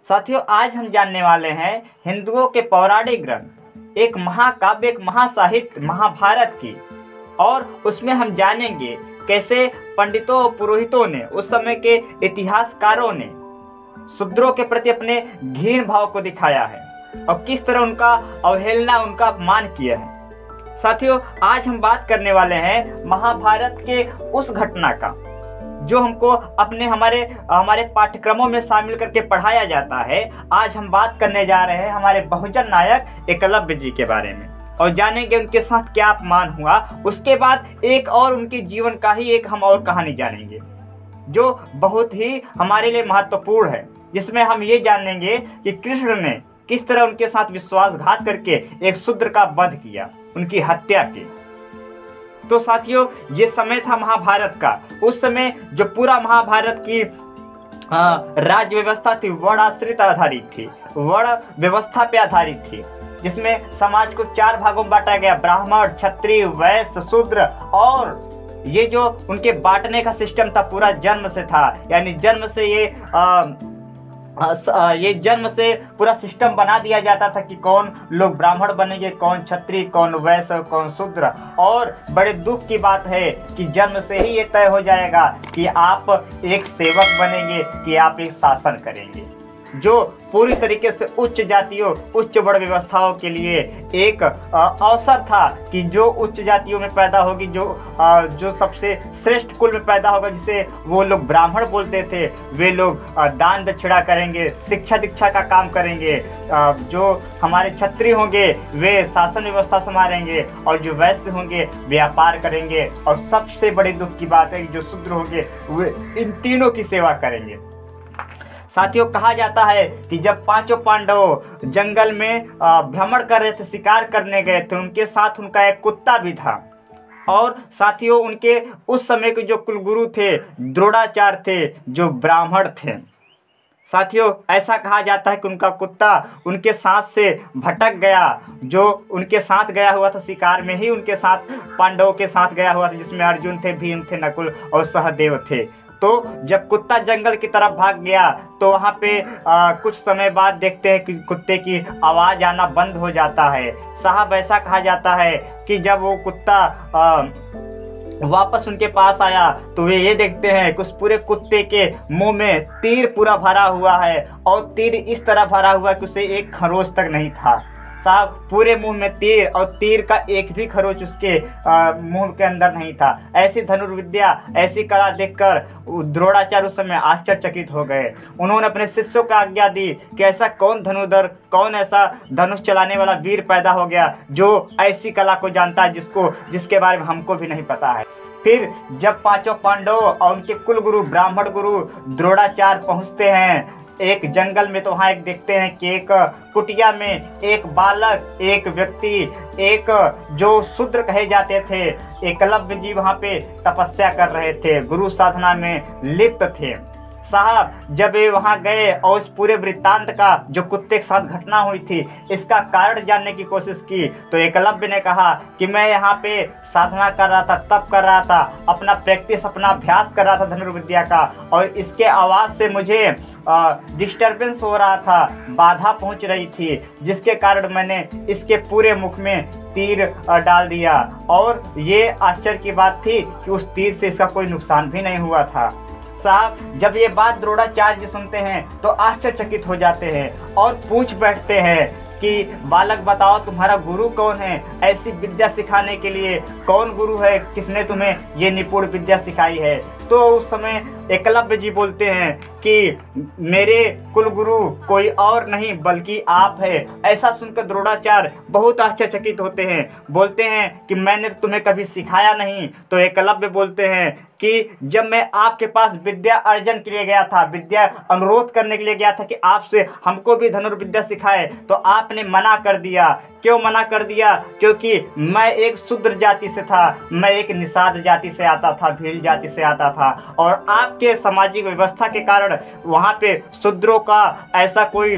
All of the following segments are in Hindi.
साथियों, आज हम जानने वाले हैं हिंदुओं के पौराणिक ग्रंथ, एक महाकाव्य, एक महासाहित्य महाभारत की। और उसमें हम जानेंगे कैसे पंडितों और पुरोहितों ने, उस समय के इतिहासकारों ने शूद्रों के प्रति अपने घृण भाव को दिखाया है और किस तरह उनका अवहेलना, उनका अपमान किया है। साथियों, आज हम बात करने वाले हैं महाभारत के उस घटना का जो हमको हमारे पाठ्यक्रमों में शामिल करके पढ़ाया जाता है। आज हम बात करने जा रहे हैं हमारे बहुजन नायक एकलव्य जी के बारे में और जानेंगे उनके साथ क्या अपमान हुआ। उसके बाद एक और उनके जीवन का ही एक हम और कहानी जानेंगे जो बहुत ही हमारे लिए महत्वपूर्ण है, जिसमें हम ये जानेंगे कि कृष्ण ने किस तरह उनके साथ विश्वासघात करके एक शूद्र का वध किया, उनकी हत्या की। तो साथियों, ये समय था महाभारत का। उस समय जो पूरा महाभारत की राज्य व्यवस्था थी वर्णाश्रित आधारित थी, वर्ण व्यवस्था पे आधारित थी, जिसमें समाज को 4 भागों में बांटा गया: ब्राह्मण, क्षत्रिय, वैश्य, शूद्र। और ये जो उनके बांटने का सिस्टम था पूरा जन्म से था, यानी जन्म से पूरा सिस्टम बना दिया जाता था कि कौन लोग ब्राह्मण बनेंगे, कौन क्षत्रिय, कौन वैश्य, कौन शूद्र। और बड़े दुख की बात है कि जन्म से ही ये तय हो जाएगा कि आप एक सेवक बनेंगे कि आप एक शासन करेंगे, जो पूरी तरीके से उच्च जातियों, उच्च वर्ण व्यवस्थाओं के लिए एक अवसर था कि जो उच्च जातियों में पैदा होगी, जो सबसे श्रेष्ठ कुल में पैदा होगा, जिसे वो लोग ब्राह्मण बोलते थे, वे लोग दान दक्षिणा करेंगे, शिक्षा दीक्षा का काम करेंगे। जो हमारे क्षत्रिय होंगे वे शासन व्यवस्था संभालेंगे, और जो वैश्य होंगे व्यापार करेंगे, और सबसे बड़ी दुख की बात है कि जो शूद्र होंगे वे इन तीनों की सेवा करेंगे। साथियों, कहा जाता है कि जब 5 पांडव जंगल में भ्रमण कर रहे थे, शिकार करने गए थे, उनके साथ उनका एक कुत्ता भी था। और साथियों, उनके उस समय के जो कुलगुरु थे द्रोणाचार्य थे, जो ब्राह्मण थे। साथियों, ऐसा कहा जाता है कि उनका कुत्ता उनके साथ से भटक गया, जो उनके साथ गया हुआ था शिकार में ही उनके साथ, पांडवों के साथ गया हुआ था, जिसमें अर्जुन थे, भीम थे, नकुल और सहदेव थे। तो जब कुत्ता जंगल की तरफ भाग गया तो वहाँ पे कुछ समय बाद देखते हैं कि कुत्ते की आवाज़ आना बंद हो जाता है। साहब, ऐसा कहा जाता है कि जब वो कुत्ता वापस उनके पास आया तो वे ये देखते हैं कि उस पूरे कुत्ते के मुंह में तीर पूरा भरा हुआ है, और तीर इस तरह भरा हुआ कि उसे एक खरोच तक नहीं था। साहब, पूरे मुंह में तीर, और तीर का एक भी खरोच उसके मुंह के अंदर नहीं था। ऐसी धनुर्विद्या, ऐसी कला देखकर द्रोणाचार्य उस समय आश्चर्यचकित हो गए। उन्होंने अपने शिष्यों को आज्ञा दी कि ऐसा कौन धनुर्धर, कौन ऐसा धनुष चलाने वाला वीर पैदा हो गया जो ऐसी कला को जानता है, जिसके बारे में हमको भी नहीं पता है। फिर जब 5 पांडव और उनके कुलगुरु ब्राह्मण गुरु द्रोणाचार्य पहुँचते हैं एक जंगल में, तो वहाँ एक देखते हैं कि एक कुटिया में एक बालक, एक व्यक्ति, एक जो शूद्र कहे जाते थे, एकलव्य जी वहाँ पे तपस्या कर रहे थे, गुरु साधना में लिप्त थे। साहब, जब वे वहाँ गए और इस पूरे वृत्तांत का, जो कुत्ते के साथ घटना हुई थी, इसका कारण जानने की कोशिश की, तो एकलव्य ने कहा कि मैं यहाँ पे साधना कर रहा था, तप कर रहा था, अपना प्रैक्टिस, अपना अभ्यास कर रहा था धनुर्विद्या का, और इसके आवाज़ से मुझे डिस्टर्बेंस हो रहा था, बाधा पहुँच रही थी, जिसके कारण मैंने इसके पूरे मुख में तीर डाल दिया। और ये आश्चर्य की बात थी कि उस तीर से इसका कोई नुकसान भी नहीं हुआ था। साहब, जब ये बात द्रोणाचार्य जी सुनते हैं तो आश्चर्यचकित हो जाते हैं और पूछ बैठते हैं कि बालक, बताओ तुम्हारा गुरु कौन है? ऐसी विद्या सिखाने के लिए कौन गुरु है? किसने तुम्हें ये निपुण विद्या सिखाई है? तो उस समय एकलव्य जी बोलते हैं कि मेरे कुलगुरु कोई और नहीं बल्कि आप है। ऐसा सुनकर द्रोणाचार्य बहुत आश्चर्यचकित होते हैं, बोलते हैं कि मैंने तुम्हें कभी सिखाया नहीं। तो एकलव्य बोलते हैं कि जब मैं आपके पास विद्या अर्जन के लिए गया था, विद्या अनुरोध करने के लिए गया था कि आपसे हमको भी धनुर्विद्या सिखाए, तो आपने मना कर दिया। क्यों मना कर दिया? क्योंकि मैं एक शूद्र जाति से था, मैं एक निषाद जाति से आता था, भील जाति से आता था, और आपके सामाजिक व्यवस्था के कारण वहाँ पे शूद्रों का ऐसा कोई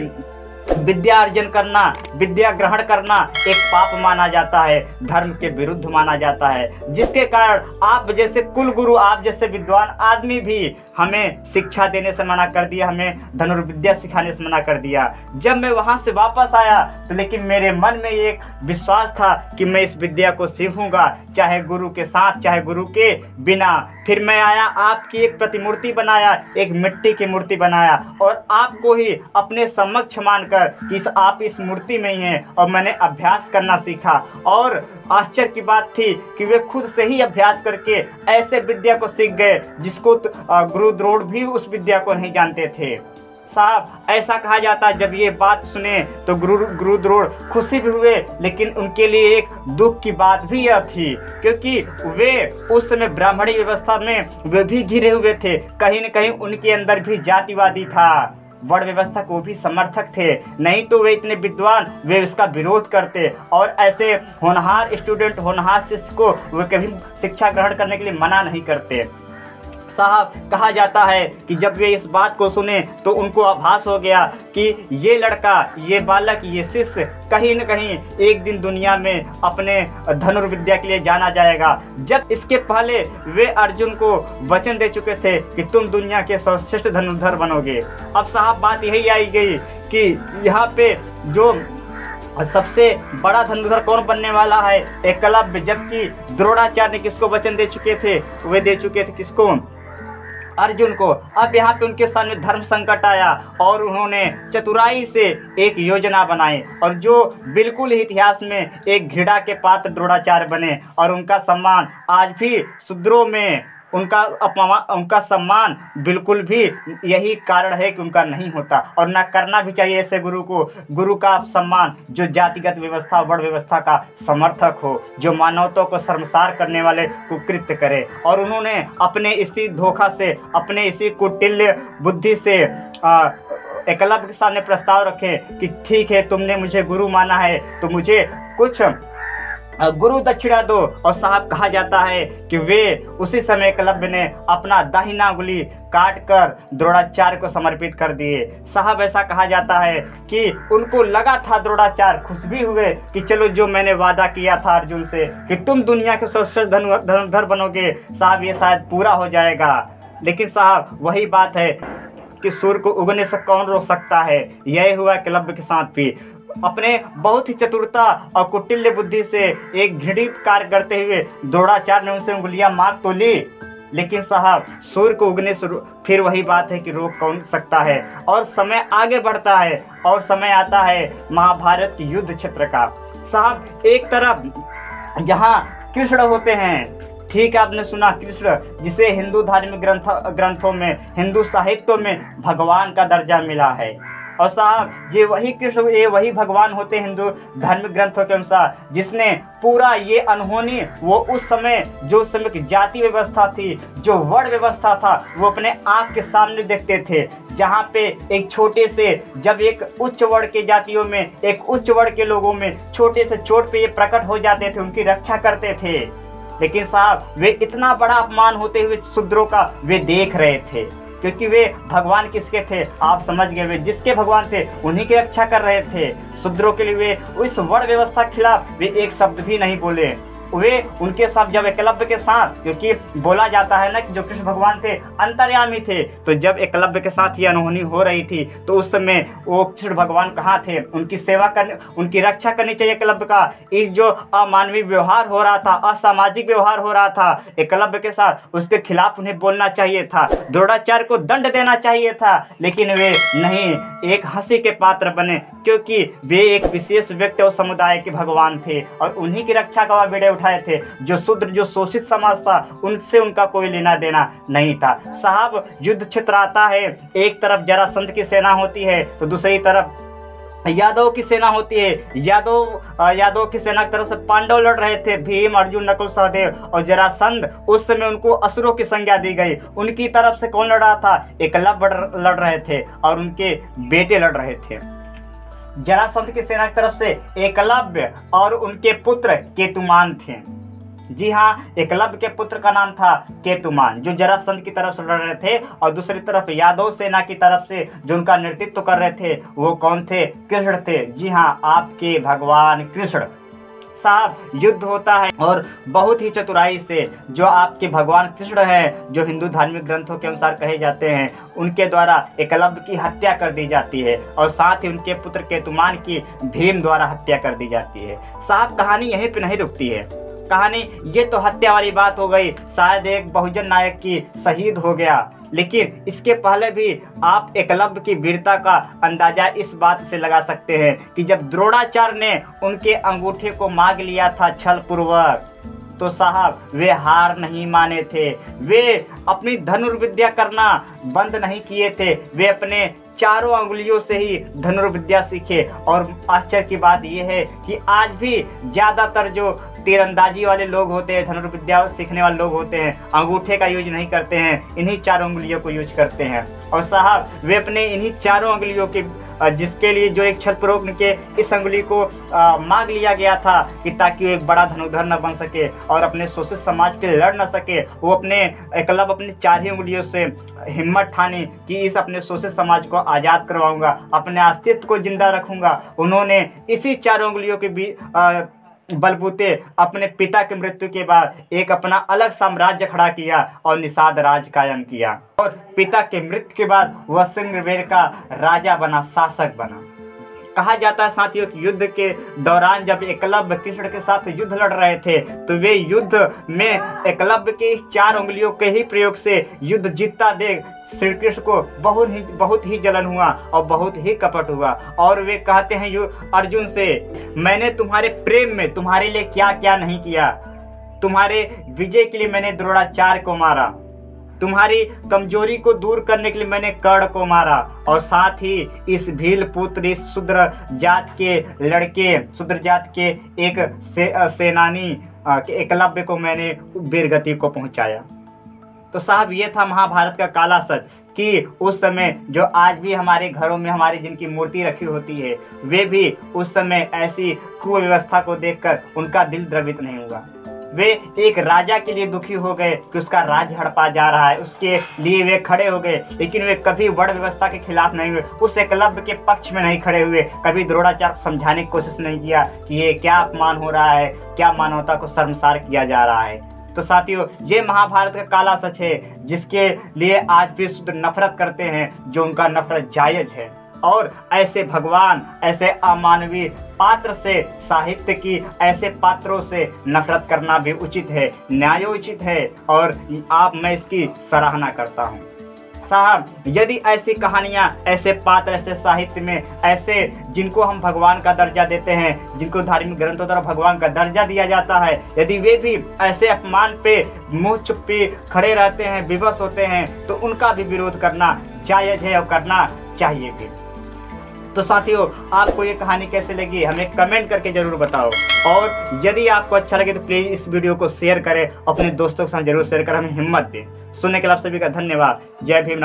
विद्या अर्जन करना, विद्या ग्रहण करना एक पाप माना जाता है, धर्म के विरुद्ध माना जाता है, जिसके कारण आप जैसे कुल गुरु, आप जैसे विद्वान आदमी भी हमें शिक्षा देने से मना कर दिया, हमें धनुर्विद्या सिखाने से मना कर दिया। जब मैं वहाँ से वापस आया तो लेकिन मेरे मन में एक विश्वास था कि मैं इस विद्या को सीखूंगा, चाहे गुरु के साथ चाहे गुरु के बिना। फिर मैं आया, आपकी एक प्रतिमूर्ति बनाया, एक मिट्टी की मूर्ति बनाया और आपको ही अपने समक्ष मानकर कि आप इस मूर्ति में ही हैं, और मैंने अभ्यास करना सीखा। और आश्चर्य की बात थी कि वे खुद से ही अभ्यास करके ऐसे विद्या को सीख गए जिसको गुरु द्रोण भी उस विद्या को नहीं जानते थे। साहब, ऐसा कहा जाता है, जब ये बात सुने तो गुरु द्रोण खुशी भी हुए, लेकिन उनके लिए एक दुख की बात भी यह थी, क्योंकि वे उस समय ब्राह्मणी व्यवस्था में वे भी घिरे हुए थे। कहीं न कहीं उनके अंदर भी जातिवादी था, वर्ण व्यवस्था को भी समर्थक थे, नहीं तो वे इतने विद्वान, वे इसका विरोध करते और ऐसे होनहार स्टूडेंट, होनहार शिष्य को वे कभी शिक्षा ग्रहण करने के लिए मना नहीं करते। साहब, कहा जाता है कि जब वे इस बात को सुने तो उनको आभास हो गया कि ये लड़का, ये बालक, ये शिष्य कहीं न कहीं एक दिन दुनिया में अपने धनुर्विद्या के लिए जाना जाएगा। जब इसके पहले वे अर्जुन को वचन दे चुके थे कि तुम दुनिया के सर्वश्रेष्ठ धनुर्धर बनोगे। अब साहब, बात यही आई गई कि यहाँ पे जो सबसे बड़ा धनुर्धर कौन बनने वाला है, एकलव्य, जबकि द्रोणाचार्य ने किसको वचन दे चुके थे, वे दे चुके थे किसको, अर्जुन को। अब यहाँ पे उनके सामने धर्म संकट आया और उन्होंने चतुराई से एक योजना बनाई, और जो बिल्कुल ही इतिहास में एक घृणा के पात्र द्रोणाचार्य बने, और उनका सम्मान आज भी शूद्रों में उनका सम्मान बिल्कुल भी यही कारण है कि उनका नहीं होता, और ना करना भी चाहिए ऐसे गुरु को। गुरु का सम्मान जो जातिगत व्यवस्था, वर्ण व्यवस्था का समर्थक हो, जो मानवता को शर्मसार करने वाले को कृत्य करे। और उन्होंने अपने इसी धोखा से, अपने इसी कुटिल बुद्धि से एकलव्य के सामने प्रस्ताव रखे कि ठीक है, तुमने मुझे गुरु माना है तो मुझे कुछ गुरु दक्षिणा दो। और साहब, कहा जाता है कि वे उसी समय एकलव्य ने अपना दाहिना अंगुली काट कर द्रोणाचार्य को समर्पित कर दिए। साहब, ऐसा कहा जाता है कि उनको लगा था, द्रोणाचार्य खुश भी हुए कि चलो, जो मैंने वादा किया था अर्जुन से कि तुम दुनिया के सर्वश्रेष्ठ धनुर्धर बनोगे, साहब ये शायद पूरा हो जाएगा। लेकिन साहब, वही बात है कि सूर्य को उगने से कौन रोक सकता है, यही हुआ एकलव्य के साथ भी। अपने बहुत ही चतुरता और कुटिल्य बुद्धि से एक घृणित कार्य करते हुए द्रोणाचार्य ने उनसे उंगलियां मांग तो ली, लेकिन साहब, सूर्य को उगने से फिर वही बात है कि रोक कौन सकता है। और समय आगे बढ़ता है और समय आता है महाभारत के युद्ध क्षेत्र का। साहब, एक तरफ जहाँ कृष्ण होते हैं, ठीक है, आपने सुना कृष्ण, जिसे हिंदू धार्मिक ग्रंथों में, हिंदू साहित्यों में भगवान का दर्जा मिला है। और साहब, ये वही कृष्ण, ये वही भगवान होते हैं हिंदू धार्मिक ग्रंथों के अनुसार, जिसने पूरा ये अनहोनी, वो उस समय जो उस समय की जाति व्यवस्था थी, जो वर्ण व्यवस्था था, वो अपने आँख के सामने देखते थे। जहाँ पे एक छोटे से, जब एक उच्च वर्ण के जातियों में, एक उच्च वर्ण के लोगों में छोटे से चोट पे ये प्रकट हो जाते थे, उनकी रक्षा करते थे। लेकिन साहब, वे इतना बड़ा अपमान होते हुए शूद्रों का वे देख रहे थे, क्योंकि वे भगवान किसके थे, आप समझ गए, वे जिसके भगवान थे उन्हीं की रक्षा कर रहे थे। शूद्रों के लिए वे उस वर्ण व्यवस्था के खिलाफ वे एक शब्द भी नहीं बोले। वे उनके साथ, जब एकलव्य के साथ, क्योंकि बोला जाता है ना कि जो कृष्ण भगवान थे अंतर्यामी थे, तो जब एकलव्य के साथ ये अनहोनी हो रही थी तो उस समय वो कृष्ण भगवान कहाँ थे, उनकी सेवा करने, उनकी रक्षा करनी चाहिए एकलव्य का। इस जो अमानवीय व्यवहार हो रहा था, असामाजिक व्यवहार हो रहा था एकलव्य के साथ, उसके खिलाफ उन्हें बोलना चाहिए था, द्रोणाचार्य को दंड देना चाहिए था। लेकिन वे नहीं, एक हंसी के पात्र बने, क्योंकि वे एक विशेष व्यक्ति और समुदाय के भगवान थे और उन्हीं की रक्षा का वीडियो उठाए थे। जो शूद्र, जो शोषित समाज था, उनसे उनका कोई लेना देना नहीं था। साहब, युद्ध क्षेत्र आता है, एक तरफ जरासंध की सेना होती है तो दूसरी तरफ यादव की सेना होती है। यादव की सेना की तरफ से पांडव लड़ रहे थे, भीम, अर्जुन, नकुल, सहदेव, और जरासंध, उस समय उनको असुरों की संज्ञा दी गई। उनकी तरफ से कौन लड़ रहा था, एकलव्य लड़ रहे थे और उनके बेटे लड़ रहे थे। जरासंध की सेना की तरफ से एकलव्य और उनके पुत्र केतुमान थे। जी हाँ, एकलव्य के पुत्र का नाम था केतुमान, जो जरासंध की तरफ से लड़ रहे थे, और दूसरी तरफ यादव सेना की तरफ से जो उनका नेतृत्व कर रहे थे वो कौन थे? कृष्ण थे। जी हाँ, आपके भगवान कृष्ण। साहब, युद्ध होता है और बहुत ही चतुराई से जो आपके भगवान कृष्ण हैं, जो हिंदू धार्मिक ग्रंथों के अनुसार कहे जाते हैं, उनके द्वारा एकलव्य की हत्या कर दी जाती है और साथ ही उनके पुत्र केतुमान की भीम द्वारा हत्या कर दी जाती है। साहब, कहानी यहीं पे नहीं रुकती है। कहानी ये तो हत्या वाली बात हो गई, शायद एक बहुजन नायक की शहीद हो गया, लेकिन इसके पहले भी आप एकलव्य की वीरता का अंदाजा इस बात से लगा सकते हैं कि जब द्रोणाचार्य ने उनके अंगूठे को मांग लिया था छल पूर्वक, तो साहब वे हार नहीं माने थे। वे अपनी धनुर्विद्या करना बंद नहीं किए थे, वे अपने चारों अंगुलियों से ही धनुर्विद्या सीखे। और आश्चर्य की बात यह है कि आज भी ज़्यादातर जो तीरंदाजी वाले लोग होते हैं, धनुर्विद्या सीखने वाले लोग होते हैं, अंगूठे का यूज नहीं करते हैं, इन्हीं चारों अंगुलियों को यूज करते हैं। और साहब, वे अपने इन्हीं चारों अंगुलियों के जिसके लिए जो एक छल पूर्वक उनके इस अंगुली को मांग लिया गया था कि ताकि वो एक बड़ा धनुर्धर न बन सके और अपने शोषित समाज के लड़ न सके, वो अपने एकलव्य अपनी चार ही उंगलियों से हिम्मत ठानी कि इस अपने शोषित समाज को आज़ाद करवाऊंगा, अपने अस्तित्व को जिंदा रखूंगा। उन्होंने इसी चारों उंगलियों के बलबूते अपने पिता की मृत्यु के बाद एक अपना अलग साम्राज्य खड़ा किया और निषाद राज कायम किया। और पिता के मृत्यु के बाद वह सिंहवेर का राजा बना, शासक बना। कहा जाता है साथियों कि युद्ध के दौरान जब एकलव्य कृष्ण के साथ युद्ध लड़ रहे थे, तो वे युद्ध में एकलव्य के इस चार उंगलियों के ही प्रयोग से युद्ध जीतता देख श्री कृष्ण को बहुत ही जलन हुआ और बहुत ही कपट हुआ। और वे कहते हैं अर्जुन से, मैंने तुम्हारे प्रेम में तुम्हारे लिए क्या क्या नहीं किया, तुम्हारे विजय के लिए मैंने द्रोणाचार्य को मारा, तुम्हारी कमजोरी को दूर करने के लिए मैंने कर्ण को मारा, और साथ ही इस भील पुत्र, इस शूद्र जात के लड़के, शूद्र जात के एक सेनानी एकलव्य को मैंने वीरगति को पहुंचाया। तो साहब, ये था महाभारत का काला सच कि उस समय जो आज भी हमारे घरों में हमारी जिनकी मूर्ति रखी होती है, वे भी उस समय ऐसी कुव्यवस्था को देखकर उनका दिल द्रवित नहीं हुआ। वे एक राजा के लिए दुखी हो गए कि उसका राज्य हड़पा जा रहा है, उसके लिए वे खड़े हो गए, लेकिन वे कभी वर्ण व्यवस्था के खिलाफ नहीं हुए, उस एकलव्य के पक्ष में नहीं खड़े हुए, कभी द्रोणाचार्य को समझाने की कोशिश नहीं किया कि ये क्या अपमान हो रहा है, क्या मानवता को शर्मसार किया जा रहा है। तो साथियों, ये महाभारत का काला सच है जिसके लिए आज भी शुद्ध नफरत करते हैं, जो उनका नफरत जायज है। और ऐसे भगवान, ऐसे अमानवीय पात्र से, साहित्य की ऐसे पात्रों से नफरत करना भी उचित है, न्यायोचित है, और मैं इसकी सराहना करता हूँ। साहब, यदि ऐसी कहानियाँ, ऐसे पात्र, ऐसे साहित्य में, ऐसे जिनको हम भगवान का दर्जा देते हैं, जिनको धार्मिक ग्रंथों द्वारा भगवान का दर्जा दिया जाता है, यदि वे भी ऐसे अपमान पे मुंह चुप्पी खड़े रहते हैं, विवश होते हैं, तो उनका भी विरोध करना जायज है और करना चाहिए भी। तो साथियों, आपको ये कहानी कैसे लगी हमें कमेंट करके जरूर बताओ, और यदि आपको अच्छा लगे तो प्लीज़ इस वीडियो को शेयर करें, अपने दोस्तों के साथ जरूर शेयर करें, हमें हिम्मत दें। सुनने के लिए आप सभी का धन्यवाद। जय भीम।